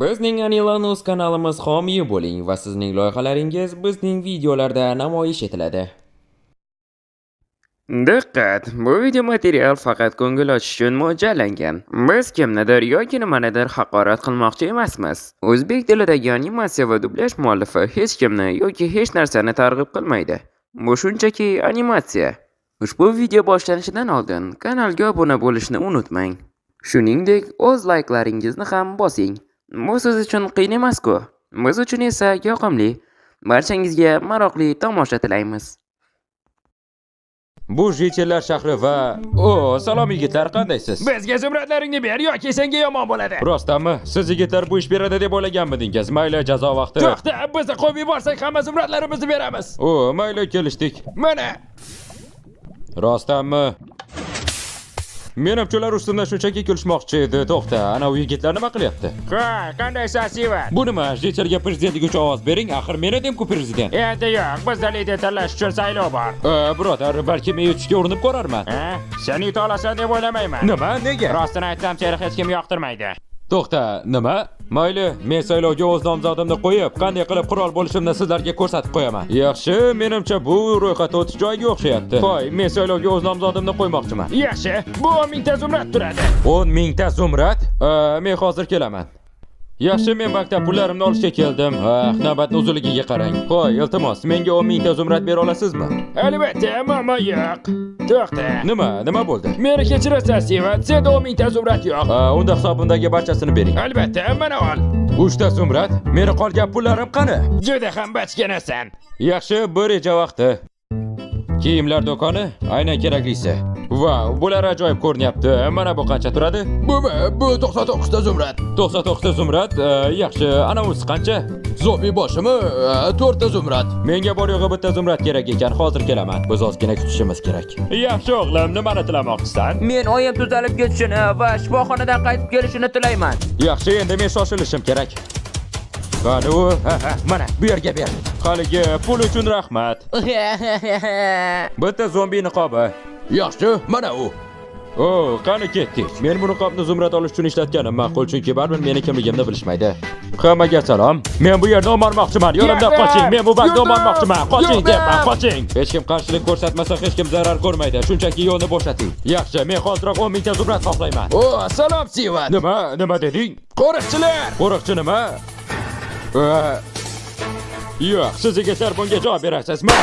Bizning Anilanus kanalimiz homiyi bo'ling va sizning loyihalaringiz bizning videolarda namoyish etiladi. Diqqat! Bu video material faqat ko'ngil ochish uchun mo'ljallangan. Biz kimnidir yoki nimanidir haqorat qilmoqchi emasmiz. O'zbek tilidagi animatsiya va dublyaj muallifi hech kimni yoki hech narsani targ'ib qilmaydi. Bu shunchaki animatsiya. Ushbu video boshlanishidan oldin kanalga obuna bo'lishni unutmang. Shuningdek, o'z layklaringizni ham bosing. Bu siz uchun qiyin emas-ku. Biz uchun esa yoqimli. Barchangizga maroqli tomosha tilaymiz. Bu Jitellar shahri va... salom yigitlar, qandaysiz? Bizga zumradlaringni ber yoki senga yomon bo'ladi. Rostdanmi? Siz yigitlar bu ish beradi deb o'ylaganmidingiz? Mayli, jazo vaqti. To'xta, bizni qo'yib yuborsak hamma zumradlarimizni beramiz. Mayli, kelishdik. Mana. Rostdanmi? Menimcha ular ustimdan shunchaki kulishmoqchi edi. To'xta, ana u yigitlar nima qilyapti? Ha, qandaysan Siva? Bu nima? Jitelga prezidentlik uchun ovoz bering. Axir men edim-ku prezident. Endi yo'q, bizda lider tanlash uchun saylov bor. Birodar, balki men yutishga urinib ko'rarman. Sen yuta olasan deb o'ylamayman. Nima? Nega? Rostini aytsam, seni hech kim yoqtirmaydi. To'xta, nima? Mayli, men saylovga o'z nomzodimni qo'yib, qanday qilib qirol bo'lishimni sizlarga ko'rsatib qo'yaman. Yaxshi, menimcha bu ro'yxatda o'tish joyiga o'xshayapti. Qo'y, men saylovga o'z nomzodimni qo'ymoqchiman. Yaxshi, bu 10 mingta zumrad turadi. 10 mingta zumrad? Men hozir kelaman. Yaxshi, men maktab pullarimni olishga keldim. Navbatning uzunligiga qarang. Qo'y, iltimos, menga 10 mingta zumrad bera olasizmi? Albatta, ammo yo'q. To'xta. Nima bo'ldi? Meni kechirasan, Siva. Senda 10 mingta zumrad yo'q. Unda hisobimdagi barchasini bering. Albatta, mana ol. 3 ta zumrad? Meni qolgan pullarim qani? Juda ham bachkanasan. Yaxshi, bir reja vaqti. Kiyimlar do'koni, aynan keraklisi. Vau, bular ajoyib ko'rinyapti. Mana bu qancha turadi? Bu 99 ta zumrad. 99 ta zumrad. Yaxshi, ana usi qancha? Zombi boshimi 4 ta zumrad. Menga bor yo'g'i bitta zumrad kerak ekan. Hozir kelaman. Biz ozgina kutishimiz kerak. Yaxshi o'g'lim, nimani tilamoqchisan? Men oyim tuzalib ketishini va shifoxonadan qaytib kelishini tilayman. Yaxshi, endi men shoshilishim kerak. Qani u? Mana, bu yerga ber. Haligi pul uchun rahmat. Bitta zombi niqobi. Yaxshi, mana u. Qani ketdik. Men bu niqobni zumrad olish uchun ishlatganim ma'qul, chunki baribir meni kimligimni bilishmaydi. Hammaga salom. Men bu yerdan o'marmoqchiman. Yo'limdan qoching. Men bu bag'da o'marmoqchiman. Qoching deyapman, qoching. Hech kim qarshilik ko'rsatmasa, hech kim zarar ko'rmaydi. Shunchaki yo'lni bo'shating. Yaxshi, men hoziroq 10 mingta zumrad xohlayman. Salom Siva. Nima deding? Qo'riqchilar. Qo'riqchi nima? Yo'q, siz yigitlar bunga javob berasizmi?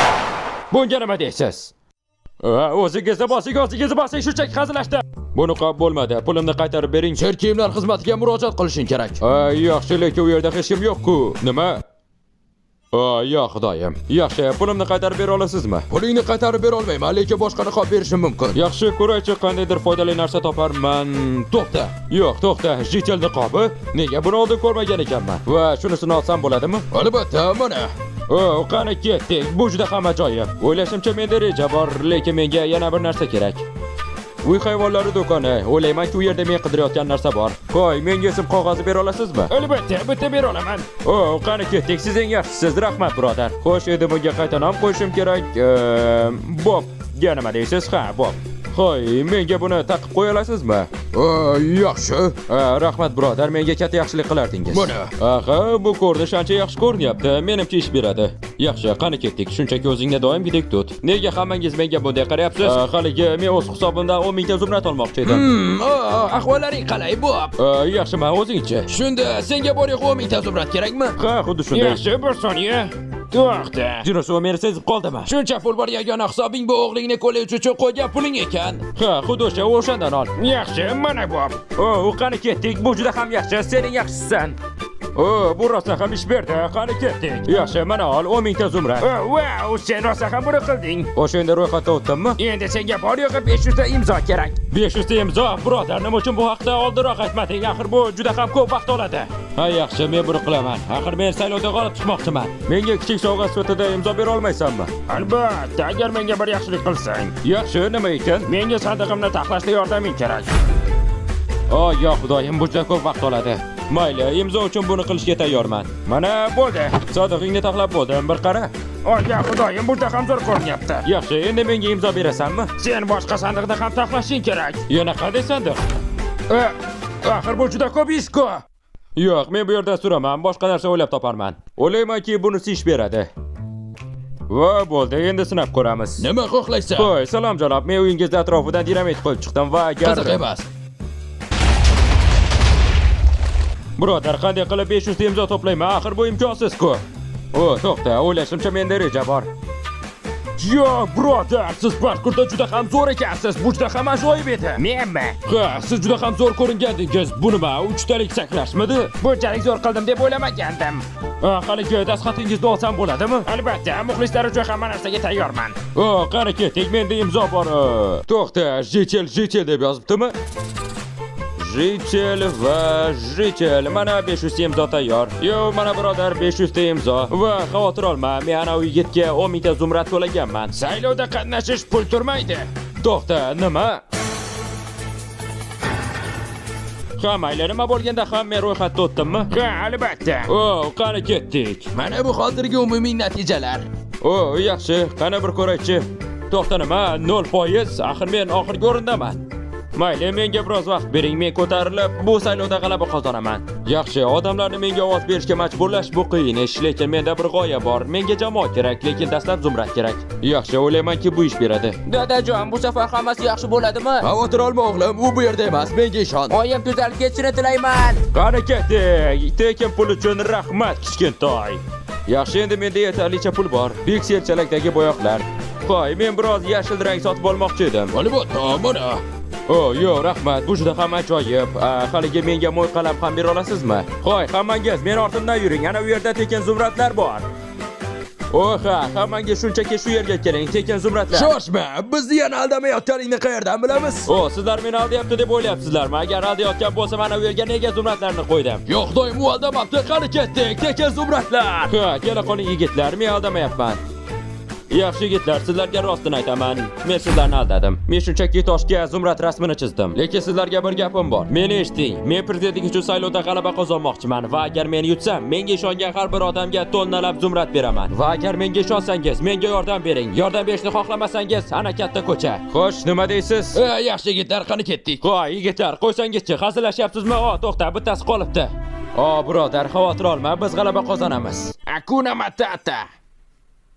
Bunga nima deysiz? O'zingizni bosing, shunchaki hazillashdim. Bu niqob bo'lmadi. Pulimni qaytarib bering. Sher kiyimlar xizmatiga murojaat qilishing kerak. Yaxshi, lekin u yerda hech kim yo'q-ku. Nima? Yo'q, xudoyim. Yaxshi, pulimni qaytarib bera olasizmi? Pulingni qaytarib bera olmayman, lekin boshqa niqob berishim mumkin. Yaxshi, ko'raychi, qandaydir foydali narsa toparman. To'xta. Yo'q, to'xta. Jitel niqobi? Nega buni oldin ko'rmagan ekanman? Va shunisini olsam bo'ladimi? Albatta, mana. Qani ketdik. Bu juda ham ajoyib. O'ylashimcha menda reja bor, lekin menga yana bir narsa kerak. Uy hayvonlari do'koni. O'ylaymanki, u yerda men qidirayotgan narsa bor. Qo'y, menga ism qog'ozi bera olasizmi? Albatta, bitta bera olaman. Qani ketdik. Siz eng yaxshisiz. Rahmat, birodar. Xo'sh, endi bunga qayta nom qo'yishim kerak. Bob. Nima deysiz? Ha, Bob. Xo'y, menga buni taqib qo'ya olasizmi? Yaxshi. Rahmat, birodar. Menga katta yaxshilik qilardingiz. Mana. Bu ko'rinish ancha yaxshi ko'rinyapti. Menimcha ish beradi. Yaxshi, qani ketdik. Shunchaki o'zingni doimgidek tut. Nega hammangiz menga bunday qarayapsiz? Haligi men o'z hisobimdan 10 mingta zumrad olmoqchi edim. Ahvollaring qalay, Bob? Yaxshi, men o'zingchi. Shunda senga bor yo'q 10 mingta zumrad kerakmi? Ha, xuddi shunday. Yaxshi, bir soniya. To'xta. Jinosu meni sezib qoldimi? Shuncha pul bor, yagona hisobing bu o'g'lingni kollej uchun qo'ygan puling ekan. Ha, xuddi o'shandan ol. Yaxshi, mana bu. Qani ketdik. Bu juda ham yaxshi. Sen eng yaxshisan. Bu rostdan ham ish berdi. Qani ketdik. Yaxshi, mana ol 10 mingta zumrad. Wow, sen rostdan ham buni qilding. O'shanda ro'yxatda o'tdimmi? Endi senga bor yo'g'i 500 ta imzo kerak. 500 ta imzo, birodar, nima uchun bu haqda oldinroq aytmading? Axir bu juda ham ko'p vaqt oladi. Ha, yaxshi, men buni qilaman. Axir men saylovda g'olib chiqmoqchiman. Menga kichik sovg'a sifatida imzo bera olmaysanmi? Albatta, agar menga bir yaxshilik qilsang. Yaxshi, nima ekan? Menga sandig'imni taxlashda yordaming kerak. Yo'q, xudoyim, bu juda ko'p vaqt oladi. Mayli, imzo uchun buni qilishga tayyorman. Mana bo'ldi. Sandig'ingni taxlab bo'ldim, bir qara. Ya xudoyim, bu ham zo'r ko'rinyapti. Yaxshi, endi menga imzo berasanmi? Sen boshqa sandiqda ham taxlashing kerak. Yana qanday sandiq? Axir bu juda ko'p ish-ku. Yo'q, men bu yerda suraman, boshqa narsa o'ylab toparman. O'ylaymanki, bunisi ish beradi. Va bo'ldi, endi sinab ko'ramiz. Nima xohlaysan? Qo'y, salom janob, men uyingizda atrofidan dinamit qo'yib chiqdim va agar Qiziq emas. Birodar, qanday qilib 500 ta imzo to'playman? Axir bu imkonsiz-ku. O, to'xta, o'ylashimcha menda reja bor. Yo, birodar, siz parkurda juda ham zo'r ekansiz. Bu juda ham ajoyib edi. Menmi? Ha, siz juda ham zo'r ko'ringandingiz. Bu nima? 3 talik sakrashmidi? Bunchalik zo'r qildim deb o'ylamagandim. Haligi dastxatingizni olsam bo'ladimi? Albatta, muxlislar uchun hamma narsaga tayyorman. O, qani ketdik, menda imzo bor. To'xta, jichel deb yozibdimi? Jichel va jichel. Mana 500 ta imzo tayyor. Yo, mana birodar 500 ta imzo. Va xavotir olma, men ana u yigitga 10 ming ta zumrad to'laganman. Saylovda qatnashish pul turmaydi. To'xta, nima? Ha, mayli, nima bo'lganda ham men ro'yxatda o'tdimmi? Ha, albatta. O, qani ketdik. Mana bu hozirgi umumiy natijalar. O, yaxshi, qani bir ko'raychi. To'xta, nima? 0%. Axir men oxirgi o'rindaman. Mayli, menga biroz vaqt bering, men ko'tarilib bu saylovda g'alaba qozonaman. Yaxshi, odamlarni menga ovoz berishga majburlash bu qiyin ish, lekin menda bir g'oya bor. Menga jamoa kerak, lekin dastlab zumrad kerak. Yaxshi, o'ylaymanki bu ish beradi. Dadajon, bu safar hammasi yaxshi bo'ladimi? Xavotir olma o'g'lim, u bu yerda emas, menga ishon. Oyim tuzalib ketishini tilayman. Qani ketdik. Tekin pul uchun rahmat, kichkintoy. Yaxshi, endi menda yetarlicha pul bor. Pikselchalakdagi bo'yoqlar. Qo'y, men biroz yashil rang sotib olmoqchi edim. Albatta, mana. O, yo'q, rahmat. Bu juda ham ajoyib. Haligi menga mo'y qalam ham bera olasizmi? Qo'y, hammangiz men ortimdan yuring. Ana u yerda tekin zumradlar bor. Oha, hammangiz shunchaki shu yerga keling. Tekin zumradlar. Shoshma, bizni yana aldamayotganingni qayerdan bilamiz? O, sizlar meni aldayapti deb o'ylayapsizlarmi? Agar aldayotgan bo'lsam, ana u yerga nega zumradlarni qo'ydim? Yo'q, doim u aldamabdi. Qani ketdik, tekin zumradlar. Ha, kela qoling yigitlar, men aldamayapman. Yaxshi yigitlar, sizlarga rostini aytaman. Men sizlarni aldadim. Men shunchaki toshga zumrad rasmini chizdim. Lekin sizlarga bir gapim bor. Meni eshiting. Men prezidentlik uchun saylovda g'alaba qozonmoqchiman va agar men yutsam, menga ishongan har bir odamga tonnalab zumrad beraman. Va agar menga ishonsangiz, menga yordam bering. Yordam berishni xohlamasangiz, ana katta ko'cha. Xo'sh, nima deysiz? Yaxshi yigitlar, qani ketdik. Qo'y, yigitlar, qo'ysangizchi, hazillashyapsizmi? O, to'xta, bittasi qolibdi. O, birodar, xavotir olma, biz g'alaba qozonamiz. Akuna Matata.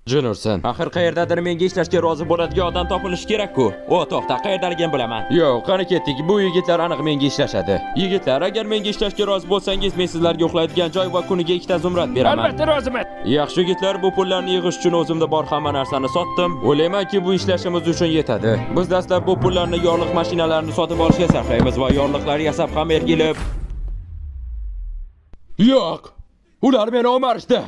Jinursin. Axir qayerdadir menga ishlashga rozi bo'ladigan odam topilishi kerak-ku. O, to'xta, qayerdaligini bilaman. Yo'q, qani ketdik. Bu yigitlar aniq menga ishlashadi. Yigitlar, agar menga ishlashga rozi bo'lsangiz, men sizlarga uxlaydigan joy va kuniga 2 ta zumrad beraman. Albatta roziman. Yaxshi yigitlar, bu pullarni yig'ish uchun o'zimda bor hamma narsani sotdim. O'ylaymanki, bu ishlashimiz uchun yetadi. Biz dastlab bu pullarni yorliq mashinalarni sotib olishga sarflaymiz va yorliqlar yasab ham ergilib. Yo'q. Ular meni omarishdi.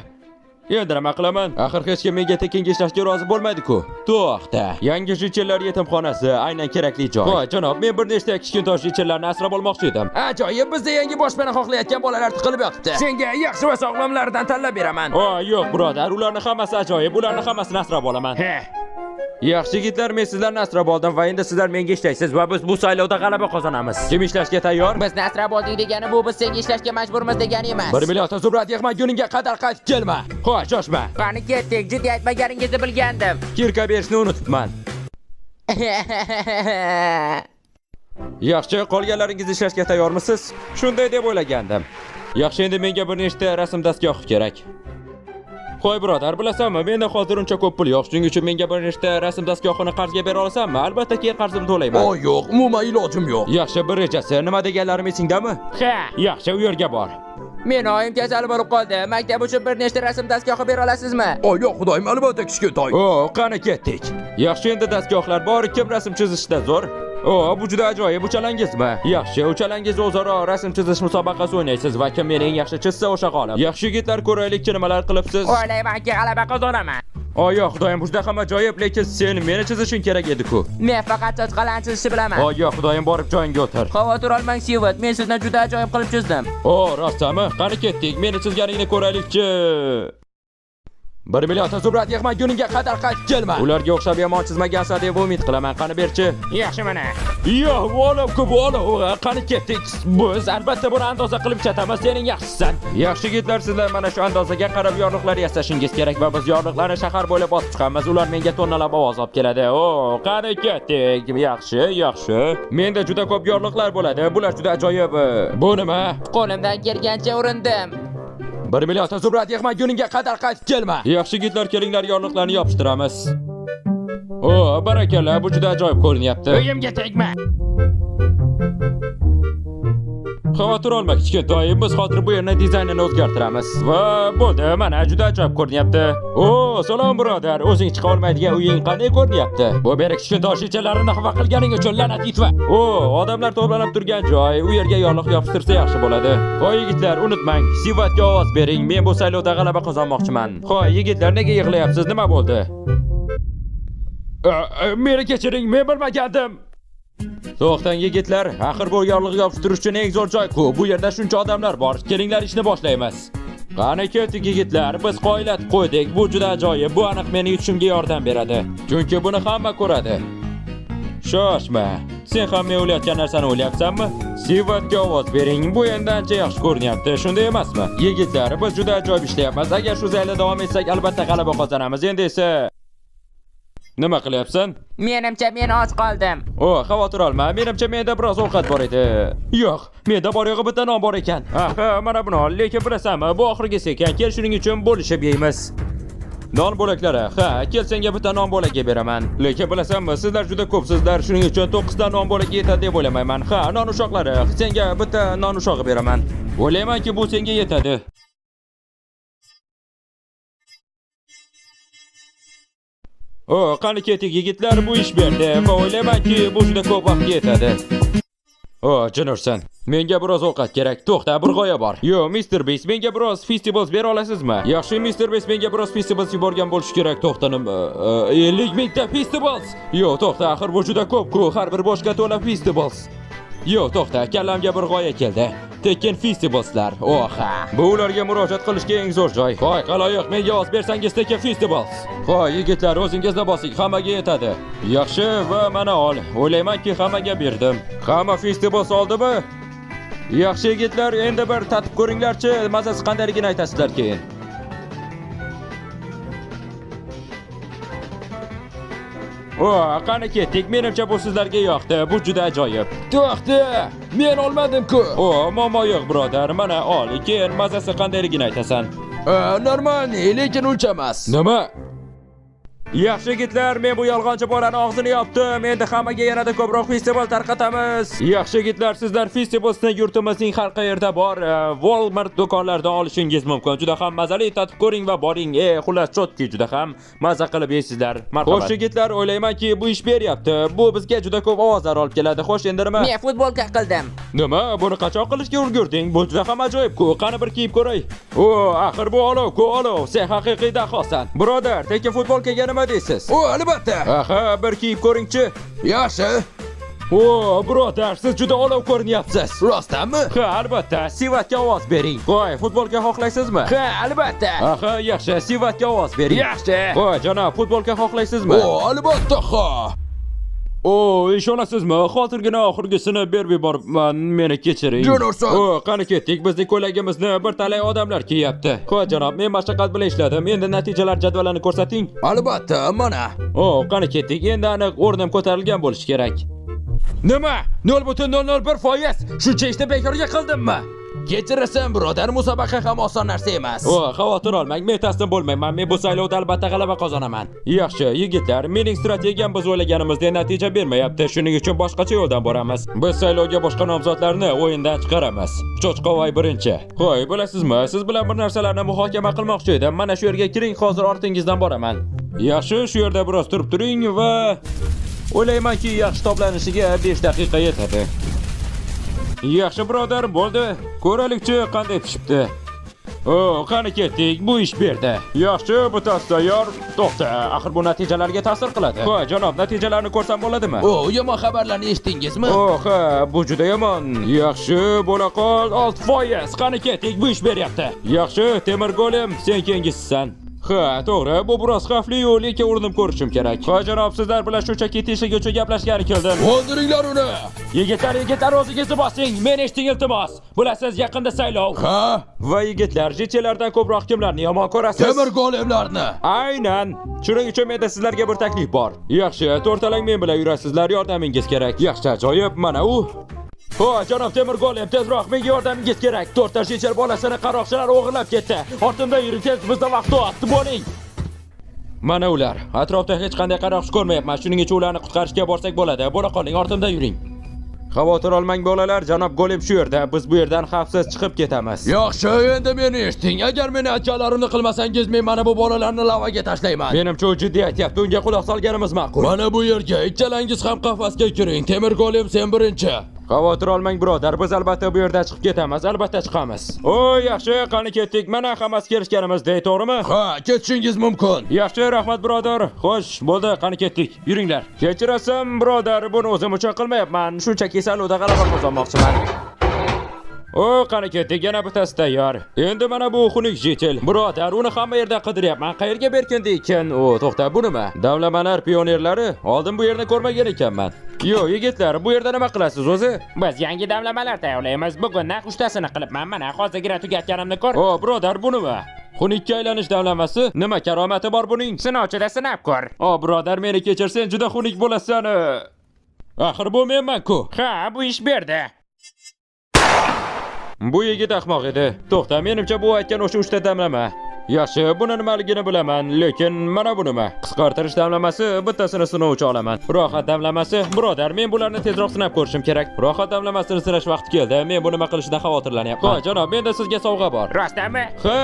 Endi nima qilaman? Axir hech kim menga tekinga ishlashga rozi bo'lmaydi-ku. To'xta. Yangi jichellar yetimxonasi aynan kerakli joy. Qo'y, janob, men bir nechta kichkintoy jichellarni asrab olmoqchi edim. Ajoyib, bizda yangi boshpana xohlayotgan bolalar tiqilib yotibdi. Senga yaxshi va sog'lomlardan tanlab beraman. O, yo'q, birodar, ularni hammasi ajoyib. Ularni hammasini asrab olaman. He. Yaxshi yigitlar, men sizlarni asrab oldim va endi sizlar menga ishlaysiz va biz bu saylovda g'alaba qozonamiz. Kim ishlashga tayyor? Bizni asrab olding degani bu biz senga ishlashga majburmiz degani emas. 1 million zumrad yig'maguningga qadar qaytib kelma. Qo'y, shoshma. Qani ketdik, jiddiy aytmaganingizni bilgandim. Kirka berishni unutibman. Yaxshi, qolganlaringiz ishlashga tayyormisiz? Shunday deb o'ylagandim. Yaxshi, endi menga bir nechta rasm dastgohi kerak. Qo'y, birodar, bilasanmi, menda hozir uncha ko'p pul yo'q. Shuning uchun menga bir nechta rasm dastgohini qarzga bera olasanmi? Albatta, keyin qarzimni to'layman. O, yo'q, umuman ilojim yo'q. Yaxshi, bir rejasi. Nima deganlarim esingdami? Ha. Yaxshi, u yerga bor. Men oyim kasal bo'lib qoldi. Maktab uchun bir nechta rasm dastgohi bera olasizmi? O, yo'q, xudoyim, albatta kichkintoy. O, qani ketdik. Yaxshi, endi dastgohlar bor, kim rasm chizishda zo'r? O, bu juda ajoyib, uchalangizmi? Yaxshi, uchalangiz o'zaro rasm chizish musobaqasi o'ynaysiz va kim meni eng yaxshi chizsa o'sha g'olib. Yaxshi yigitlar, ko'raylikchi nimalar qilibsiz. O'ylaymanki g'alaba qozonaman. O, yo'q, xudoyim, bu juda ham ajoyib, lekin sen meni chizishing kerak edi-ku. Men faqat sochqalarni chizishni bilaman. O, yo'q, xudoyim, borib joyingga o'tir. Xavotir olmang, Sivat, men sizni juda ajoyib qilib chizdim. O, rostmi? Qani ketdik, meni chizganingni ko'raylikchi. 1 million zumrad yig'maguningga qadar qaytib kelma. Ularga o'xshab yomon chizmagansan deb umid qilaman. Qani berchi. Yaxshi mana. Yo'q, olam ko'p olam. Qani ketdik. Biz albatta buni andoza qilib chatamiz. Sening yaxshisan. Yaxshi yigitlar, sizlar mana shu andozaga qarab yorliqlar yasashingiz kerak va biz yorliqlarni shahar bo'ylab bosib chiqamiz. Ular menga tonnalab ovoz olib keladi. Qani ketdik. Yaxshi, yaxshi. Menda juda ko'p yorliqlar bo'ladi. Bular juda ajoyib. Bu nima? Qo'limdan kelgancha urindim. 1 million zumrad yig'maguningga qadar qaytib kelma. Yaxshi yigitlar, kelinglar yorliqlarni yopishtiramiz. Barakalla, bu juda ajoyib ko'rinyapti. Uyimga tegma. Xavotir olma kichkintoyim, biz hozir bu yerni dizaynini o'zgartiramiz. Va bo'ldi, mana juda ajoyib ko'rinyapti. Salom birodar, o'zing chiqa olmaydigan uying qanday ko'rinyapti? Bu beri kichkintoy shunchalarini xafa qilganing uchun la'nat itva. Odamlar to'planib turgan joy, u yerga yorliq yopishtirsa yaxshi bo'ladi. Qo'y yigitlar, unutmang, Sivatga ovoz bering. Men bu saylovda g'alaba qozonmoqchiman. Qo'y yigitlar, nega yig'layapsiz? Nima bo'ldi? Meni kechiring, men bilmagandim. To'xtang yigitlar, axir bu yorliq yopishtirish uchun eng zo'r joy-ku. Bu yerda shuncha odamlar bor. Kelinglar, ishni boshlaymiz. Qani ketdik yigitlar, biz qo'ylatib qo'ydik. Bu juda ajoyib. Bu aniq meni yutishimga yordam beradi. Chunki buni hamma ko'radi. Shoshma. Sen ham men o'ylayotgan narsani o'ylayapsanmi? Sivatga ovoz bering. Bu endi ancha yaxshi ko'rinyapti, shunday emasmi? Yigitlar, biz juda ajoyib ishlayapmiz. Agar shu zaylda davom etsak, albatta g'alaba qozonamiz. Endi esa nima qilyapsan? Menimcha men och qoldim. Xavotir olma. Menimcha menda biroz ovqat bor edi. Yo'q, menda bor yo'g'i bitta non bor ekan. Mana buni ol. Lekin bilasanmi, bu oxirgisi ekan. Kel, shuning uchun bo'lishib yeymiz. Non bo'laklari. Kel, senga bitta non bo'lagi beraman. Lekin bilasanmi, sizlar juda ko'psizlar. Shuning uchun 9 ta non bo'lagi yetadi deb o'ylamayman. Non ushoqlari. Senga bitta non ushog'i beraman. O'ylaymanki, bu senga yetadi. Qani ketdik yigitlar, bu ish berdi va o'ylaymanki, bu juda ko'p vaqtga yetadi. Jinursan, menga biroz ovqat kerak. To'xta, bir g'oya bor. Yo, Mr. Beast, menga biroz Feastables bera olasizmi? Yaxshi, Mr. Beast, menga biroz Feastables yuborgan bo'lish kerak. To'xtanim, 50 mingta Feastables. Yo, to'xta, axir bu juda ko'p-ku. Har bir boshqa to'la Feastables. Yo, to'xta, kallamga bir g'oya keldi. Tekin Feastableslar. Bu ularga murojaat qilishga eng zo'r joy. Qo'y, qaloyiq, menga ovoz bersangiz Tekin Feastables. Qo'y, yigitlar, o'zingizni bosing, hammaga yetadi. Yaxshi, va mana ol. O'ylaymanki, hammaga berdim. Hamma Feastables oldimi? Yaxshi yigitlar, endi bir tatib ko'ringlarchi, mazasi qandayligini aytasizlar keyin. Qani ketdik. Menimcha bu sizlarga yoqdi. Bu juda ajoyib. To'xta, men olmadim-ku. Momo yo'q, birodar. Mana ol. Keyin mazasi qandayligini aytasan. Normal, lekin uncha emas. Nima? Yaxshi yigitlar, men bu yolg'onchi bolani og'zini yopdim. Endi hammaga yanada ko'proq Feastable tarqatamiz. Yaxshi yigitlar, sizlar Feastablesni yurtimizning har qayerda bor Walmart do'konlaridan olishingiz mumkin. Juda ham mazali, tatib ko'ring va boring. Xullas, chotki, juda ham maza qilib yeysizlar. Marhamat. Xo'sh yigitlar, o'ylaymanki, bu ish beryapti. Bu bizga juda ko'p ovozlar olib keladi. Xo'sh, endi nima? Men futbolka qildim. Nima? Buni qachon qilishga o'rgirding? Bu juda ham ajoyib-ku. Qani bir kiyib ko'ray. Axir bu olov-ku, olov. Sen haqiqiy dahosan. Birodar, tekin futbolkaga nima deysiz? Albatta. Bir kiyib ko'ringchi. Yaxshi. Birodar, siz juda olov ko'rinyapsiz. Rostdanmi? Albatta. Sivatga ovoz bering. Qo'y, futbolka xohlaysizmi? Albatta. Yaxshi, Sivatga ovoz bering. Yaxshi. Janob, futbolka xohlaysizmi? Albatta, Ishonasizmi? Hozirgina oxirgisini berib yuboribman. Meni kechiring. Jinurson. Qani ketdik. Bizning ko'ylagimizni bir talay odamlar kiyapti. Janob, men mashaqat bilan ishladim. Endi natijalar jadvalini ko'rsating. Albatta, mana. Qani ketdik. Endi aniq o'rnim ko'tarilgan bo'lishi kerak. Nima? 0.01%. Shuncha ishni bekorga qildimmi? Kechirasan, birodar, musobaqa ham oson narsa emas. Xavotir olmang, men taslim bo'lmayman. Men bu saylovda albatta g'alaba qozonaman. Yaxshi, yigitlar, mening strategiyam biz o'ylaganimizdek natija bermayapti. Shuning uchun boshqacha yo'ldan boramiz. Biz saylovga boshqa nomzodlarni o'yindan chiqaramiz. Cho'chqavoy birinchi. Qo'y, bilasizmi, siz bilan bir narsalarni muhokama qilmoqchi edim. Mana shu yerga kiring, hozir ortingizdan boraman. Yaxshi, shu yerda biroz turib turing va o'ylaymanki, yaxshi to'planishiga 5 daqiqa yetadi. Yaxshi birodar, bo'ldi. Ko'raylikchi qanday pishibdi. Qani ketdik, bu ish berdi. Yaxshi, bittasi tayyor. To'xta, axir bu natijalarga ta'sir qiladi. Janob, natijalarni ko'rsam bo'ladimi? Yomon xabarlarni eshitdingizmi? Bu juda yomon. Yaxshi, bo'la qol 6%. Qani ketdik, bu ish beryapti. Yaxshi, Temir Golem, sen keyingisisan. Ha, to'g'ri, bu biroz xavfli-yu, lekin urinib ko'rishim kerak. Ha, janob, sizlar bilan shunchaki teshik uchun gaplashgani keldim. O'ldiringlar uni. Yigitlar, o'zingizni bosing. Meni eshiting iltimos. Bilasiz, yaqinda saylov. Ha? Va yigitlar, jechalardan ko'proq kimlarni yomon ko'rasiz? Temir golemlarni. Aynan. Shuning uchun menda sizlarga bir taklif bor. Yaxshi, to'rtalang men bilan yurasizlar, yordamingiz kerak. Yaxshi, ajoyib, mana u. Ho, janob Temir golem, tezroq menga yordamingiz kerak. 4 ta jechal bolasini qaroqchilar o'g'irlab ketdi. Ortimda yuring, tez bizda vaqt o'tdi, bo'ling. Mana ular. Atrofda hech qanday qaroqchi ko'rmayapman. Shuning uchun ularni qutqarishga borsak bo'ladi. Bo'la qoling, ortimda yuring. Xavotir olmang bolalar, janob golem shu yerda. Biz bu yerdan xavfsiz chiqib ketamiz. Yaxshi, endi meni eshiting. Agar meni aytganlarimni qilmasangiz, men mana bu bolalarni lavaga tashlayman. Menimcha u jiddiy aytyapti. Unga quloq solganimiz ma'qul. Mana bu yerga ikkalangiz ham qafasga kiring. Temir golem sen birinchi. Xavotir olmang birodar, biz albatta bu yerdan chiqib ketamiz, albatta chiqamiz. O, yaxshi, qani ketdik. Mana hammasi kelishganimizdek, to'g'rimi? Ha, ketishingiz mumkin. Yaxshi, rahmat birodar. Xo'sh, bo'ldi, qani ketdik. Yuringlar. Kechirasan birodar, buni o'zim uchun qilmayapman. Shunchaki saylovda g'alaba qozonmoqchiman. O, qani ketdik, yana bittasi tayyor. Endi mana bu xunuk jetel. Birodar, uni hamma yerdan qidiryapman. Qayerga berkindi ekan? O, to'xta, bu nima? Davlamalar pionerlari? Oldin bu yerni ko'rmagan ekanman. Yo, yigitlar, bu yerda nima qilasiz o'zi? Biz yangi damlamalar tayyorlaymiz. Bugun naq 3 tasini qilibman. Mana hozirgina tugatganimni ko'r. O, birodar, bu nima? Xunukka aylanish davlamasi? Nima karomati bor buning? Sinovchida sinab ko'r. O, birodar, meni kechir, sen juda xunuk bo'lasan. Axir bu menman-ku. Ha, bu ish berdi. Bu yigit ahmoq edi. To'xta, menimcha bu aytgan o'sha 3 ta damlama. Yaxshi, buni nimaligini bilaman, lekin mana bu nima? Qisqartirish damlamasi, bittasini sinovchi olaman. Rohat damlamasi, birodar, men bularni tezroq sinab ko'rishim kerak. Rohat damlamasini sinash vaqti keldi. Men buni nima qilishidan xavotirlanyapman. Ha, janob, menda sizga sovg'a bor. Rostmi? Ha,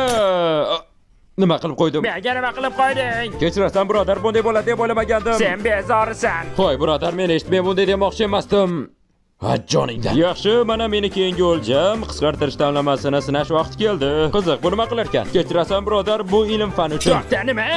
nima qilib qo'ydim? Menga nima qilib qo'yding? Kechirasan, birodar, bunday bo'ladi deb o'ylamagandim. Sen bezorisan. Qo'y, birodar, meni eshit, men bunday demoqchi emasdim. Ha, joningdan. Yaxshi, mana meni keyingi o'ljam qisqartirish damlamasini sinash vaqti keldi. Qiziq, bu nima qilar ekan? Kechirasan, birodar, bu ilm fan uchun. To'xta, nima?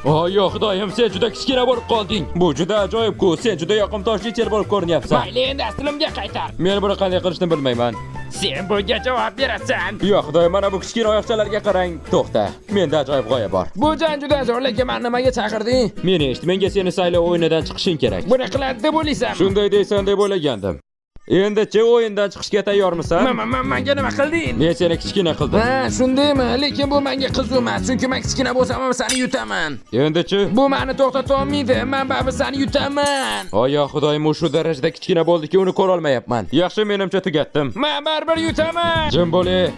Oh, yo, xudoyim, sen juda kichkina bo'lib qolding. Bu juda ajoyib-ku. Sen juda yoqimtosh jetel bo'lib ko'rinyapsan. Mayli, endi aslimga qaytar. Men buni qanday qilishni bilmayman. Sen bunga javob berasan. Yo, xudoyim, mana bu kichkina oyoqchalarga qarang. To'xta. Menda ajoyib g'oya bor. Bu jang juda zo'r, lekin men nimaga chaqirding? Meni eshit, menga seni saylov o'yinidan chiqishing kerak. Buni qiladi deb o'ylaysan. Shunday deysan deb o'ylagandim. Endi-chi o'yindan chiqishga tayyormisan? Menga nima qilding? Men seni kichkina qildim. Ha, shundaymi? Lekin bu menga qiziq emas, chunki men kichkina bo'lsam ham seni yutaman. Endi-chi? Bu meni to'xtata olmaydi. Men baribir seni yutaman. Oyo, xudoyim, u shu darajada kichkina bo'ldiki, uni ko'ra olmayapman. Yaxshi, menimcha tugatdim. Men baribir yutaman. Jim bo'ling.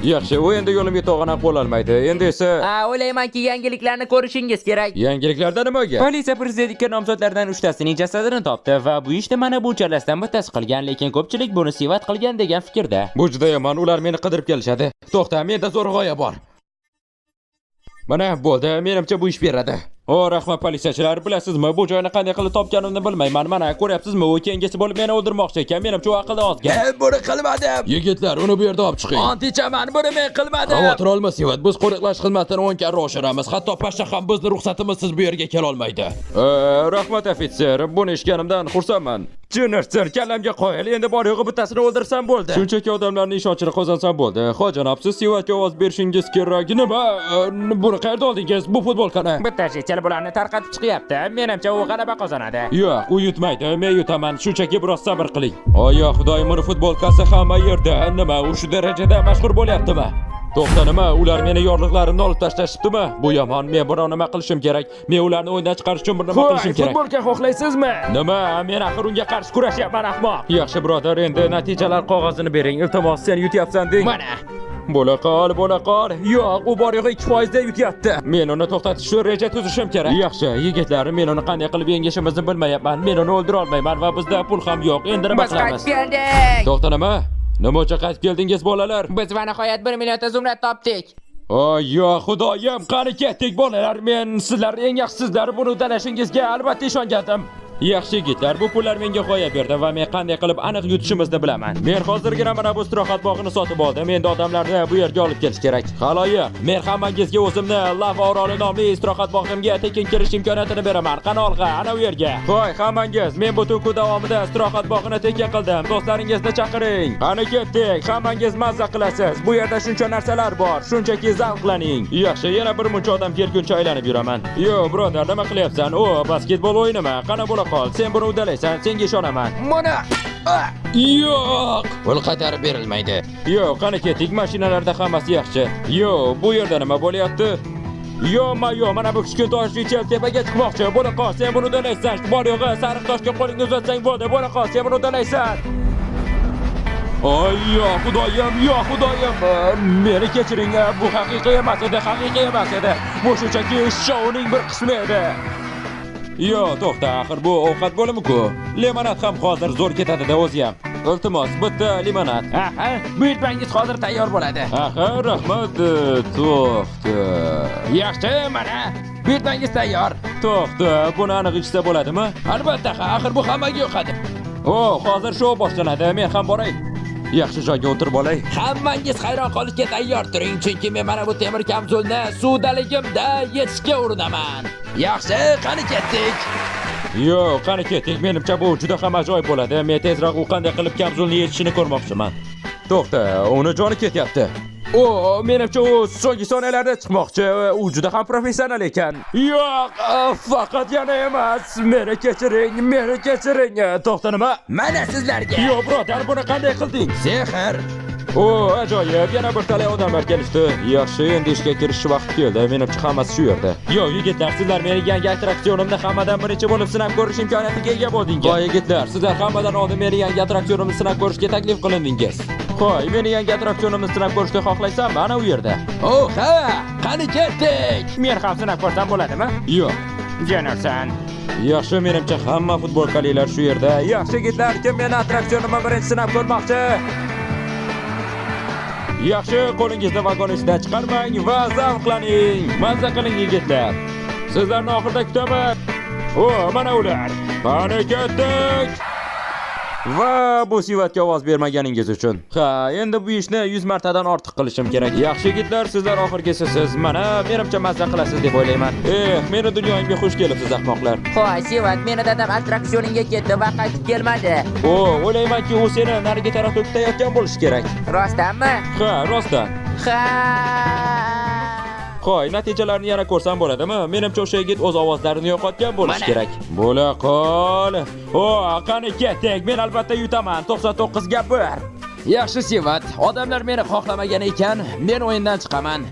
Yaxshi, u endi yo'limga to'g'anab bo'lolmaydi. Endi esa o'ylaymanki yangiliklarni ko'rishingiz kerak. yangiliklarda nimaga? Politsiya prezidentlikka nomzodlardan 3 tasining jasadini topdi va bu ishni mana bu chalasdan bittasi qilgan, lekin ko'pchilik buni Sivat qilgan degan fikrda. Bu juda yomon, ular meni qidirib kelishadi. To'xta, menda zo'r g'oya bor. Mana bo'ldi, menimcha bu ish beradi. O, rahmat politsiyachilar, bilasizmi, bu joyni qanday qilib topganimni bilmayman. Mana ko'ryapsizmi, u kengasi bo'lib meni o'ldirmoqchi ekan. Menimcha u aqlli ozgan. Buni qilmadim. Yigitlar, uni bu yerda olib chiqing. Antichaman, buni men qilmadim. Xavotir olma, Sivat. Biz qo'riqlash xizmatini 10 karra oshiramiz. Hatto pashsha ham bizni ruxsatimizsiz bu yerga kela olmaydi. Rahmat ofitser, buni eshitganimdan xursandman. Jinnirsir, kallamga qo'yil. Endi bor yo'g'i bittasini o'ldirsam bo'ldi. Shunchaki odamlarning ishonchini qozonsam bo'ldi. Xo'ja janob, siz Sivatga ovoz berishingiz kerak. Nima? Buni qayerda oldingiz? Bu futbolkani. Bitta jechal bularni tarqatib chiqyapti. Menimcha u g'alaba qozonadi. Yo'q, u yutmaydi. Men yutaman. Shunchaki biroz sabr qiling. Oyo, xudoyim, uni futbolkasi hamma yerda. Nima, u shu darajada mashhur bo'lyaptimi? To'xta, nima? Ular meni yorliqlarimni olib tashlashibdimi? Bu yomon. Men biror nima qilishim kerak. Men ularni o'yindan chiqarish uchun bir nima qilishim kerak. Futbolka xohlaysizmi? Nima? Men axir unga qarshi kurashyapman, ahmoq. Yaxshi, birodar, endi natijalar qog'ozini bering. Iltimos, sen yutyapsan deng. Mana. Bo'la qol. Yo'q, u bor yo'g'i 2% da yutyapti. Men uni to'xtatish uchun reja tuzishim kerak. Yaxshi, yigitlar, men uni qanday qilib yengishimizni bilmayapman. Men uni o'ldira olmayman va bizda pul ham yo'q. Endi nima Biz qilamiz? qaytib keldik. To'xta, nima? Nima uchun qaytib keldingiz, bolalar? Biz va nihoyat 1 million zumrad topdik. Yo, xudoyim, qani ketdik bolalar. Men sizlar eng yaxshisizlar. Buni udalashingizga albatta ishongandim. Yaxshi yigitlar, bu pullar menga qo'ya berdi va men qanday qilib aniq yutishimizni bilaman. Men hozirgina mana bu istirohat bog'ini sotib oldim. Endi odamlarni bu yerga olib kelish kerak. Xaloyiq, men hammangizga o'zimni Lava oroli nomli istirohat bog'imga tekin kirish imkoniyatini beraman. Qani olg'a, ana u yerga. Qo'y, hammangiz, men butun kun davomida istirohat bog'ini tekin qildim. Do'stlaringizni chaqiring. Qani ketdik, hammangiz mazza qilasiz. Bu yerda shuncha narsalar bor, shunchaki zavqlaning. Yaxshi, yana bir muncha odam kelguncha aylanib yuraman. Yo, birodar, nima qilyapsan? O, basketbol o'yinimi? Qani bo'la qol. Sen buni uddalaysan, senga ishonaman. Mana! Yo'q. Pul qaytarib berilmaydi. Yo'q, qani ketdik, mashinalarda hammasi yaxshi. Yo'q, bu yerda nima bo'lyapti? Yo'q, mana bu kichkina toshli chel tepaga chiqmoqchi. Bo'la qol, sen buni uddalaysan. Bor yo'g'i, sariq toshga qo'lingni uzatsang bo'ldi. Bo'la qol, sen buni uddalaysan. Oy, yo xudoyim, meni kechiring, bu haqiqiy emas edi. Bu shunchaki shouning bir qismi edi. Yo, to'xta, axir bu ovqat bo'limi-ku. Limonad ham hozir zo'r ketadi-da o'zi ham. Iltimos, bitta limonad. Aha, buyurtmangiz hozir tayyor bo'ladi. Aha, rahmat. To'xta. Yaxshi, mana buyurtmangiz tayyor. To'xta, buni aniq ichsa bo'ladimi? Albatta, axir bu hammaga yoqadi. O, hozir shou boshlanadi. Men ham boray. Yaxshi joyga o'tirib olay. Hammangiz hayron qolishga tayyor turing, chunki men mana bu temir kamzulni suvdaligimda yetishga urinaman. Yaxshi, qani ketdik. Yo'q, qani ketdik. Menimcha bu juda ham ajoyib bo'ladi. Men tezroq u qanday qilib kamzulni yetishini ko'rmoqchiman. To'xta, uni joni ketyapti. O, menimcha u so'nggi soniyalarda chiqmoqchi. U juda ham professional ekan. Yo'q, faqat yana emas. Meni kechiring. To'xta, nima? Mana sizlarga. Yo'q, birodar, buni qanday qilding? Sehr. O, ajoyib. Yana bir talay odamlar kelishdi. Yaxshi, endi ishga kirish vaqti keldi. Menimcha hammasi shu yerda. Yo'q, yigitlar, sizlar meni yangi attraksionimni hammadan birinchi bo'lib sinab ko'rish imkoniyatiga ega bo'ldingiz. Qo'y, yigitlar, sizlar hammadan oldin meni yangi attraksionimni sinab ko'rishga taklif qilindingiz. Qo'y, meni yangi attraksionimni sinab ko'rishni xohlaysanmi? Ana u yerda. Oh, ha, qani ketdik. Men ham sinab ko'rsam bo'ladimi? Yo'q. Janarsan. Yaxshi, menimcha hamma futbolkaliklar shu yerda. Yaxshi yigitlar, kim meni attraksionimni birinchi sinab ko'rmoqchi? Yaxshi, qo'lingizni vagon ichidan chiqarmang va zavqlaning. Mazza qiling yigitlar. Sizlarni oxirida kutaman. O, mana ular. Qani ketdik. Va bu sivatga ovoz bermaganingiz uchun. Ha, endi bu ishni 100 martadan ortiq qilishim kerak. Yaxshi yigitlar, sizlar oxirgisiz. Mana menimcha mazza qilasiz deb o'ylayman. Meni dunyoimga xush kelibsiz ahmoqlar. Xo'sh, Sivat, meni dadam attraksioningga ketdi va qaytib kelmadi. O, o'ylaymanki, u seni narigi tarafda kutayotgan bo'lishi kerak. Rostdanmi? Ha, rostdan. Ha. Qo'y, natijalarni yana ko'rsam bo'ladimi? Menimcha o'sha yigit o'z ovozlarini yo'qotgan bo'lishi kerak. Bo'la qol. O, qani ketdik. Men albatta yutaman. 99 ga 1. Yaxshi, Sivat, odamlar meni xohlamagan ekan, men o'yindan chiqaman.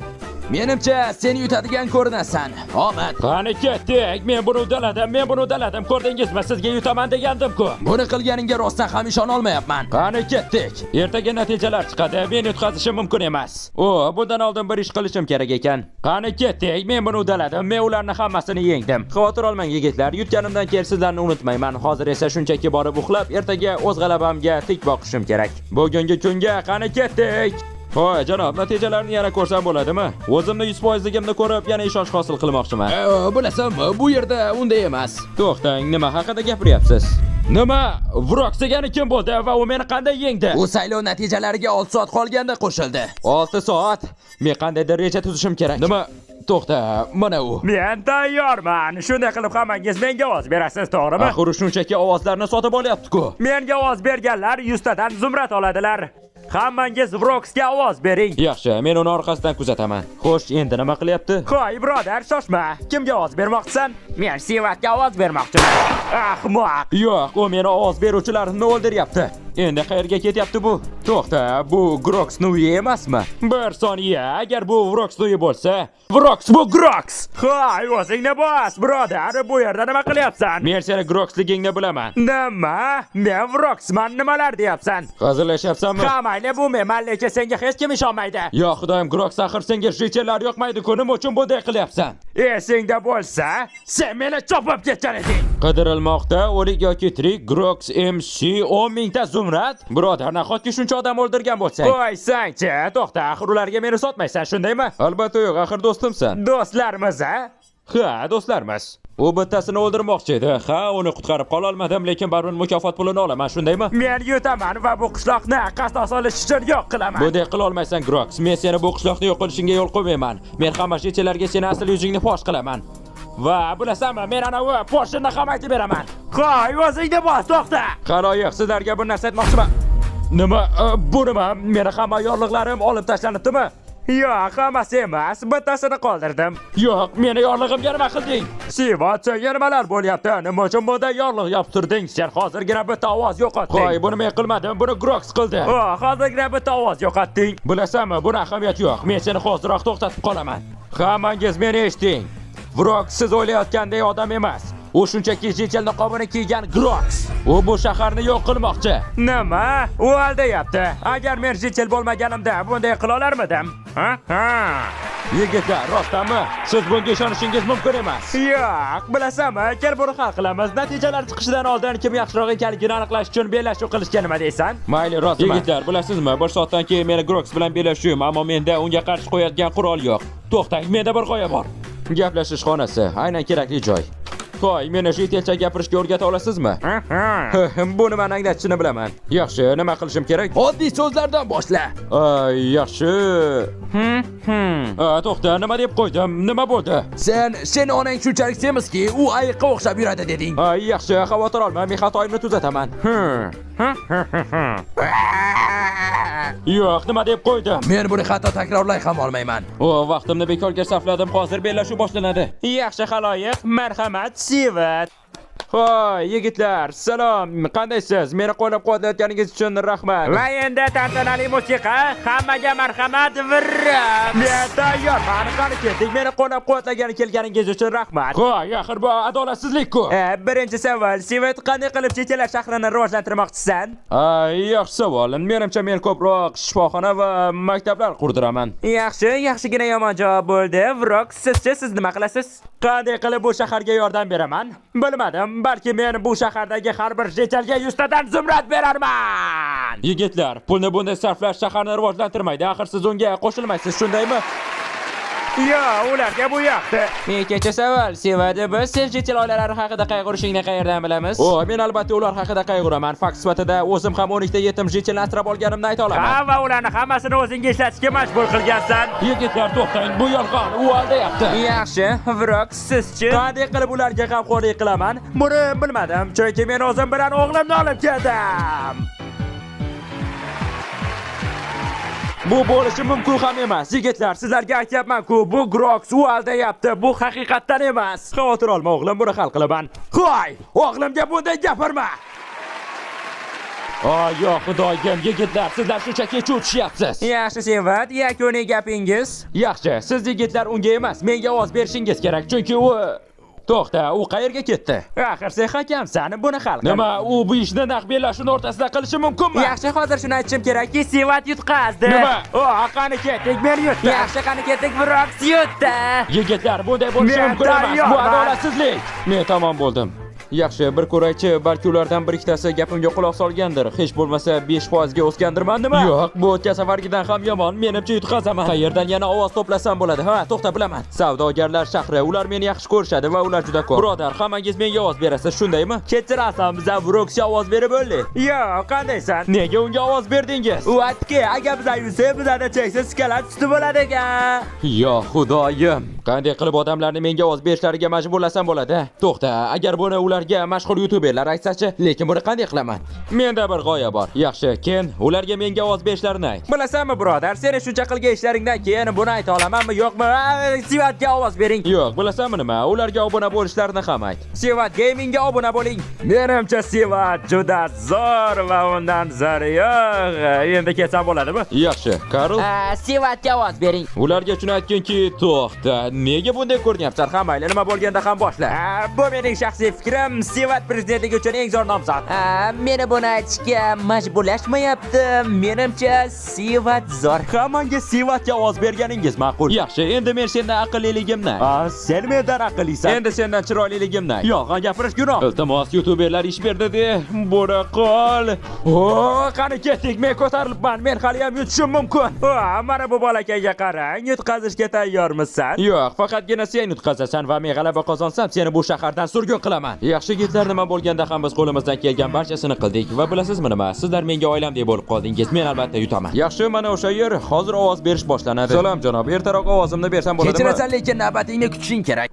Menimcha sen yutadigan ko'rinasan. Omad. Qani ketdik. Men buni uddaladim. Ko'rdingizmi? Sizga yutaman degandim-ku. Buni qilganingga rostdan ham ishona olmayapman. Qani ketdik. Ertaga natijalar chiqadi. Men yutqazishim mumkin emas. O, bundan oldin bir ish qilishim kerak ekan. Qani ketdik. Men buni uddaladim. Men ularni hammasini yengdim. Xavotir olmang yigitlar. Yutganimdan keyin sizlarni unutmayman. Hozir esa shunchaki borib uxlab, ertaga o'z g'alabamga tik boqishim kerak. Bugungi kunga qani ketdik. Hoy, janob, natijalarni yana ko'rsam bo'ladimi? O'zimni 100%ligimni ko'rib, yana ishonch hosil qilmoqchiman. Bilasanmi, bu yerda unday emas. To'xtang, nima haqida gapiryapsiz? Nima? Vrox degani kim bo'ldi va u meni qanday yengdi? U saylov natijalariga 6 soat qolganda qo'shildi. 6 soat? Men qandaydir reja tuzishim kerak. Nima? To'xta, mana u. Men tayyorman. Shunday qilib hammangiz menga ovoz berasiz, to'g'rimi? Axir shunchaki ovozlarni sotib olyapti-ku. Menga ovoz berganlar 100 tadan zumrat oladilar. Hammangiz Vroxga ovoz bering. Yaxshi, men uni orqasidan kuzataman. Xo'sh, endi nima qilyapti? Qo'y, birodar, shoshma. Kimga ovoz bermoqchisan? Men Sivatga ovoz bermoqchiman. Ahmoq. Yo'q, u meni ovoz beruvchilarimni o'ldiryapti. Endi qayerga ketyapti bu? To'xta, bu Grox Nui emasmi? Bir soniya, agar bu Vrox Nui bo'lsa, Vrox bu Grox. Hoy, o'zingni bos, birodar, bu yerda nima qilyapsan? Men seni Groxligingni bilaman. Nima? Men Vroxman, nimalar deyapsan? Hazırlashyapsanmi? Ha, mayli, bu men, lekin senga hech kim ishonmaydi. Yo, xudoyim, Grox, axir senga jichelar yoqmaydi-ku, nima uchun bunday qilyapsan? Esingda bo'lsa, sen meni chopib ketgan eding. Qidirilmoqda o'lik yoki tirik Grox MC 10 ta zumrad. Birodar, nahotki shuncha odam o'ldirgan bo'lsang? Qo'ysang-chi, to'xta, axir ularga meni sotmaysan, shundaymi? Albatta yo'q, axir do'stimsan. Do'stlarmiz-a? Ha, do'stlarimiz. U bittasini o'ldirmoqchi edi. Ha, uni qutqarib qola olmadim, lekin baribir mukofot pulini olaman, shundaymi? Men yutaman va bu qishloqni qasdo solish uchun yo'q qilaman. Bunday qila olmaysan, Grox. Men seni bu qishloqni yo'q qilishingga yo'l qo'ymayman. Men hamma shechalarga seni asl yuzingni fosh qilaman. Va bilasanmi, men ana u poshini ham aytib beraman. Qo'y, o'zingni bos, to'xta. Qaroyiq, sizlarga bir narsa aytmoqchiman. Nima? Bu nima? Meni hamma yorliqlarim olib tashlanibdimi? Yo'q, hammasi emas, bittasini qoldirdim. Yo'q, meni yorlig'imga nima qilding? Sivat, senga nimalar bo'lyapti? Nima uchun bunday yorliq yoptirding? Sen hozirgina bitta ovoz yo'qotding. Qo'y, buni men qilmadim, buni Grox qildi. Hozirgina bitta ovoz yo'qotding. Bilasanmi, buni ahamiyati yo'q. Men seni hoziroq to'xtatib qolaman. Hammangiz meni eshiting. Grox siz o'ylayotgandek odam emas. U shunchaki jechel niqobini kiygan Grox. U bu shaharni yo'q qilmoqchi. Nima? U aldayapti. Agar men jechel bo'lmaganimda bunday qila olarmidim? Yigitlar, rostdanmi? Siz bunga ishonishingiz mumkin emas. Yo'q, bilasanmi? Kel buni hal qilamiz. Natijalar chiqishidan oldin kim yaxshiroq ekanligini aniqlash uchun bellashuv qilishga nima deysan? Mayli, rostmi? Yigitlar, bilasizmi? Bir soatdan keyin meni Grox bilan bellashuvim, ammo menda unga qarshi qo'yadigan qurol yo'q. To'xtang, menda bir g'oya bor. Gaplashish xonasi, aynan kerakli joy. Qo'y, meni jetelcha gapirishga o'rgata olasizmi? Bu nimani anglatishini bilaman. Yaxshi, nima qilishim kerak? Oddiy so'zlardan boshla. Yaxshi. To'xta, nima deb qo'ydim? Nima bo'ldi? Sen onang shunchalik semizki, u ayiqqa o'xshab yuradi deding. Yaxshi, xavotir olma, men xatoyimni tuzataman. Yo'q, nima deb qo'ydim? Men buni hatto takrorlay ham olmayman. Vaqtimni bekorga sarfladim, hozir bellashuv boshlanadi. Yaxshi xaloyiq, marhamat, Sivat. Hoy, yigitlar, salom. Qandaysiz? Meni qo'llab-quvvatlayotganingiz uchun rahmat. Va endi tantanali musiqa, hammaga marhamat, virra. Men tayyorman, qani ketdik. Meni qo'llab-quvvatlagani kelganingiz uchun rahmat. Qo'y, axir bu adolatsizlik-ku. Birinchi savol, Sivat, qanday qilib chechalar shahrini rivojlantirmoqchisan? Yaxshi savol. Menimcha men ko'proq shifoxona va maktablar qurdiraman. Yaxshigina yomon javob bo'ldi. Vrox, sizchi, siz nima qilasiz? Qanday qilib bu shaharga yordam beraman? Bilmadim, balki men bu shahardagi har bir jechalga 100 tadan zumrad berarman. Yigitlar, pulni bunday sarflash shaharni rivojlantirmaydi. Axir siz unga qo'shilmaysiz, shundaymi? Yo'q, ularga bu yoqdi. Ikkinchi savol, Sevadi, biz sen jechel oilalari haqida qayg'urishingni qayerdan bilamiz? Men albatta ular haqida qayg'uraman. Fakt sifatida o'zim ham 12 ta yetim jechelni asrab olganimni ayta olaman. Va ularni hammasini o'zingga ishlatishga majbur qilgansan. Yigitlar, to'xtang, bu yolg'on, u aldayapti. Yaxshi, Vrox, sizchi? Qanday qilib ularga g'amxo'rlik qilaman? Buni bilmadim, chunki men o'zim bilan o'g'limni olib keldim. Bu bo'lishi mumkin ham emas. Yigitlar, sizlarga aytyapman-ku, bu Grox u aldayapti. Bu haqiqatdan emas. Xavotir olma, o'g'lim, buni hal qilaman. Qo'y, o'g'limga bunday gapirma. Yo, xudoyim, yigitlar, sizlar shunchaki cho'chishyapsiz. Yaxshi, Sevat, yakuniy gapingiz. Yaxshi, siz yigitlar unga emas, menga ovoz berishingiz kerak, chunki u To'xta, u qayerga ketdi? Axir sen hakamsan, buni hal qil. Nima, u bu ishni naq bellashuvning o'rtasida qilishi mumkinmi? Yaxshi, hozir shuni aytishim kerakki, Sevat yutqazdi. Nima? Qani ketdik, men yutdim. Yaxshi, qani ketdik, Vrox yutdi. Yigitlar, bunday bo'lishi mumkin emas. Bu adolatsizlik. Men tamom bo'ldim. Yaxshi, bir ko'raychi, balki ulardan bir ikkitasi gapimga quloq solgandir. Hech bo'lmasa 5% ga o'sgandirman, nima? Yo'q, bu o'tgan safargidan ham yomon. Menimcha yutqazaman. Qayerdan yana ovoz to'plasam bo'ladi? Ha, to'xta, bilaman. Savdogarlar shahri, ular meni yaxshi ko'rishadi va ular juda ko'p. Birodar, hammangiz menga ovoz berasiz, shundaymi? Kechirasan, biz Vroxga ovoz berib bo'ldik. Yo'q, qandaysan? Nega unga ovoz berdingiz? U aytki, agar biz yursa, bizda cheksiz skalat suti bo'ladi ekan. Yo, xudoyim. Qanday qilib odamlarni menga ovoz berishlariga majburlasam bo'ladi? To'xta, agar buni ularga mashhur youtuberlar aytsa-chi, lekin buni qanday qilaman? Menda bir g'oya bor. Yaxshi, Ken, ularga menga ovoz berishlarini ayt. Bilasanmi, birodar, seni shuncha qilgan ishlaringdan keyin buni ayta olamanmi, yo'qmi? Sevatga ovoz bering. Yo'q, bilasanmi nima? Ularga obuna bo'lishlarini ham ayt. Sevat Gamingga obuna bo'ling. Menimcha Sevat juda zo'r va undan zari yo'q. Endi ketsam bo'ladimi? Yaxshi, Karl. Sevatga ovoz bering. Ularga shuni aytginki, to'xta. Nega bunday ko'rinyapsan? Mayli, nima bo'lganda ham boshla. Bu mening shaxsiy fikrim. Sevat prezidentligi uchun eng zo'r nomzod. Meni buni aytishga majburlashmayapti. Menimcha Sevat zo'r. Hammaga Sevatga ovoz berganingiz ma'qul. Yaxshi, endi men sendan aqlliligimni. Sen mendan aqllisan. Endi sendan chiroyliligimni. Yolg'on gapirish gunoh. Iltimos, youtuberlar ish berdi-de. Buni qol. Qani ketdik, men ko'tarilibman. Men hali ham yutishim mumkin. Mana bu bolakayga qarang. Yutqazishga tayyormisan? Yo'q, Yo'q, faqatgina sen yutqazasan va men g'alaba qozonsam, seni bu shahardan surgun qilaman. Yaxshi yigitlar, nima bo'lganda ham biz qo'limizdan kelgan barchasini qildik va bilasizmi nima? Sizlar menga oilamdek bo'lib qoldingiz. Men albatta yutaman. Yaxshi, mana o'sha yer hozir ovoz berish boshlanadi. Salom janob, ertaroq ovozimni bersam bo'ladimi? Kechirasan, lekin navbatingni kutishing kerak.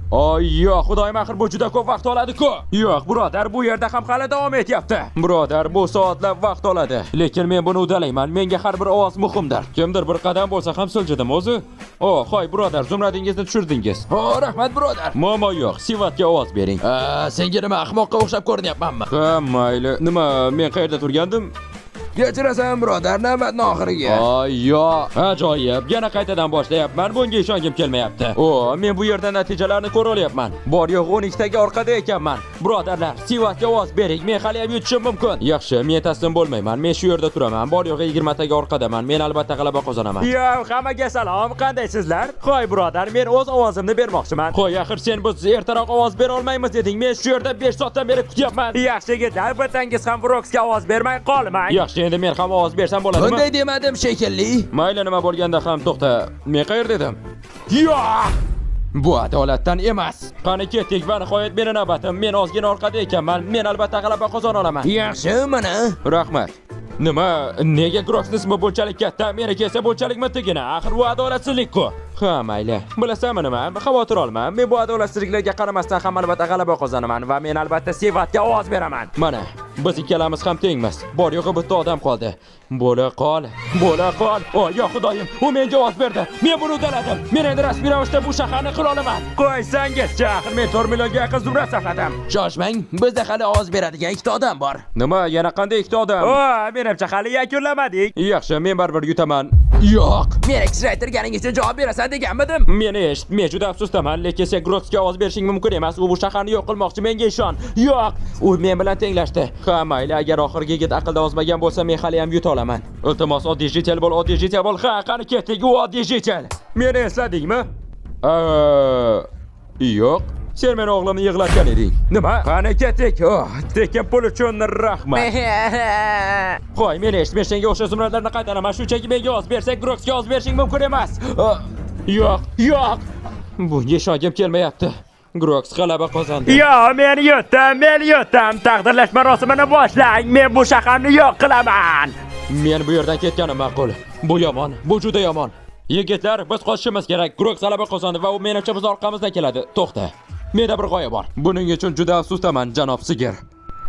Yo'q, xudoyim, axir bu juda ko'p vaqt oladi-ku. Yo'q, birodar, bu yerda ham hali davom etyapti. Birodar, bu soatlab vaqt oladi. Lekin men buni uddalayman. Menga har bir ovoz muhimdir. Kimdir bir qadam bo'lsa ham siljidim o'zi. Hoy, birodar, zumradingizni tushirdingiz. Rahmat, birodar. Muammo yo'q. Sivatga ovoz bering. Senga nima ahmoqqa o'xshab ko'rinyapmanmi? Ha, mayli. Nima, men qayerda turgandim? Kechirasan, birodar, navbatning oxiriga. Yo'q, ajoyib. Yana qaytadan boshlayapman. Bunga ishongim kelmayapti. Men bu yerda natijalarni ko'ra olyapman. Bor yo'q 12 taga orqada ekanman. Birodarlar, Sivatga ovoz bering. Men hali ham yutishim mumkin. Yaxshi, men taslim bo'lmayman. Men shu yerda turaman. Bor yo'q 20 taga orqadaman. Men albatta g'alaba qozonaman. Yo'q, hammaga salom. Qandaysizlar? Qo'y birodar, men o'z ovozimni bermoqchiman. Qo'y, axir sen biz ertaroq ovoz bera olmaymiz deding. Men shu yerda 5 soatdan beri kutyapman. Yaxshi yigitlar, bitangiz ham Vroxga ovoz bermay qolmang. Yaxshi, endi men ham ovoz bersam bo'ladimi? Bunday demadim shekilli. Mayli, nima bo'lganda ham to'xta. Men qayerda edim? Yo'q! Bu adolatdan emas. Qani ketdik va nihoyat meni navbatim. Men ozgina orqada ekanman. Men albatta g'alaba qozona olaman. Yaxshi, mana. Rahmat. Nima? Nega Groxning ismi bunchalik katta, meniki esa bunchalik mittigina? Axir bu adolatsizlik-ku. Ha, mayli. Bilasanmi nima? Xavotir olma. Men bu adolatsizliklarga qaramasdan ham albatta g'alaba qozonaman va men albatta Sivatga ovoz beraman. Mana, biz ikkalamiz ham tengmiz. Bor yo'g'i bitta odam qoldi. Bo'la qol. Yo xudoyim, u menga ovoz berdi. Men buni uddaladim. Men endi rasmiy ravishda bu shaharni qila olaman. Qo'ysangizchi, axir men 4 millionga yaqin zumrad saqladim. Shoshmang, bizda hali ovoz beradigan 2 odam bor. Nima? Yana qanday 2 odam? Menimcha hali yakunlamadik. Yaxshi, men baribir yutaman. Yo'q. Men X-Writer uchun javob berasan deganmidim. Meni eshit, men juda afsusdaman, lekin sen Groxga ovoz berishing mumkin emas. U bu shaharni yo'q qilmoqchi, menga ishon. Yo'q, u men bilan tenglashdi. Ha, mayli, agar oxirgi yigit aqldan ozmagan bo'lsa, men hali ham yuta olaman. Iltimos, oddiy jitel bo'l, oddiy jitel bo'l. Ha, qani ketdik, u oddiy jitel. Meni esladingmi? Yo'q. Sen meni o'g'limni yig'latgan eding. Nima? Qani ketdik. Tekin pul uchun rahmat. Qo'y, meni eshit, men senga o'sha zumradlarni qaytaraman. Shunchaki menga ovoz bersak, Groxga ovoz berishing mumkin emas. Yo'q. Bunga ishongim kelmayapti. Grox g'alaba qozondi. Men yutdim. Taqdirlash marosimini boshlang. Men bu shaharni yo'q qilaman. Men bu yerdan ketganim ma'qul. Bu yomon, bu juda yomon. Yigitlar, biz qochishimiz kerak. Grox g'alaba qozondi va u menimcha biz orqamizdan keladi. To'xta. Menda bir g'oya bor. Buning uchun juda afsusdaman, janob Sigir.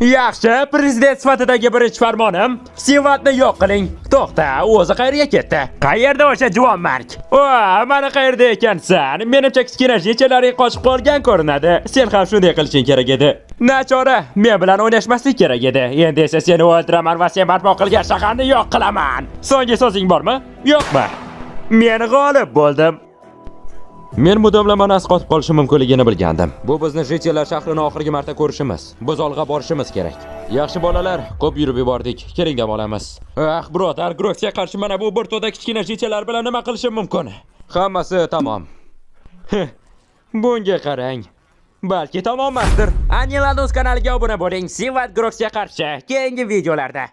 Yaxshi, prezident sifatidagi birinchi farmonim, Sivatni yo'q qiling. To'xta, o'zi qayerga ketdi? Qayerda o'sha juvon mark? Mana qayerda ekansan? Menimcha kichkina jechalaring qochib qolgan ko'rinadi. Sen ham shunday qilishing kerak edi. Nachora, men bilan o'ynashmaslik kerak edi. Endi esa seni o'ldiraman va sen barpo qilgan shaharni yo'q qilaman. So'nggi so'zing bormi? Yo'qmi? Men g'olib bo'ldim. Men bu damlamani asqotib qolishi mumkinligini bilgandim. Bu bizni Jitelar shahrini oxirgi marta ko'rishimiz. Biz olg'a borishimiz kerak. Yaxshi bolalar, ko'p yurib yubordik. Keling dam olamiz. Birodar, Groxga qarshi mana bu bir to'da kichkina Jitelar bilan nima qilishim mumkin? Hammasi tamom. Bunga qarang. Balki tamommasdir. Anilados kanaliga obuna bo'ling. Sivat Groxga qarshi keyingi videolarda.